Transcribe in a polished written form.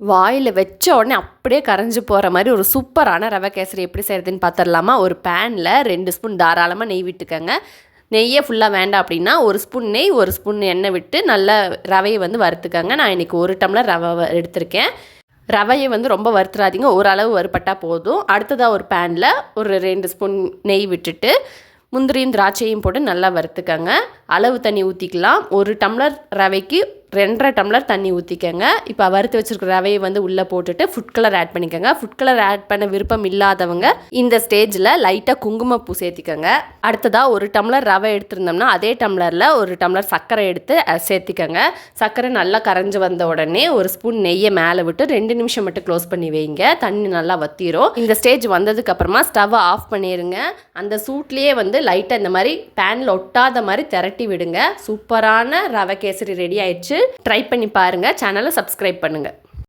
வாயில் வச்ச உடனே அப்படியே கரைஞ்சி போகிற மாதிரி ஒரு சூப்பரான ரவை கேசரி எப்படி செய்கிறதுன்னு பார்த்துடலாமா. ஒரு பேனில் 2 ஸ்பூன் தாராளமாக நெய் விட்டுக்கோங்க. நெய்யே ஃபுல்லாக வேண்டாம் அப்படின்னா 1 ஸ்பூன் நெய் 1 ஸ்பூன் எண்ணெய் விட்டு நல்லா ரவையை வந்து வறுத்துக்கோங்க. நான் இன்றைக்கி 1 டம்ளர் ரவை எடுத்திருக்கேன். ரவையை வந்து ரொம்ப வறுத்துறாதீங்க, ஓரளவு வறுப்பட்டால் போதும். அடுத்ததாக ஒரு பேனில் ஒரு 2 ஸ்பூன் நெய் விட்டுட்டு முந்திரியும் திராட்சையும் போட்டு நல்லா வறுத்துக்கோங்க. அளவு தண்ணி ஊற்றிக்கலாம். 1 டம்ளர் ரவைக்கு 2.5 டம்ளர் தண்ணி ஊற்றிக்கோங்க. இப்போ வறுத்து வச்சுருக்க ரவையை வந்து உள்ளே போட்டுட்டு ஃபுட் கலர் ஆட் பண்ணிக்கோங்க. ஃபுட் கலர் ஆட் பண்ண விருப்பம் இல்லாதவங்க இந்த ஸ்டேஜில் லைட்டாக குங்குமப்பூ சேர்த்திக்கோங்க. அடுத்ததாக 1 டம்ளர் ரவை எடுத்திருந்தோம்னா அதே டம்ளரில் 1 டம்ளர் சர்க்கரை எடுத்து சேர்த்திக்கோங்க. சர்க்கரை நல்லா கரைஞ்சி வந்த உடனே 1 ஸ்பூன் நெய்யை மேலே விட்டு 2 நிமிஷம் மட்டும் க்ளோஸ் பண்ணி வைங்க. தண்ணி நல்லா வத்திரும். இந்த ஸ்டேஜ் வந்ததுக்கப்புறமா ஸ்டவ்வை ஆஃப் பண்ணிடுங்க. அந்த சூட்லேயே வந்து லைட்டாக இந்த மாதிரி பேனில் ஒட்டாத மாதிரி திரட்டி விடுங்க. சூப்பரான ரவை கேசரி ரெடி ஆயிடுச்சு. ட்ரை பண்ணி பாருங்கள். சேனலை சப்ஸ்கிரைப் பண்ணுங்கள்.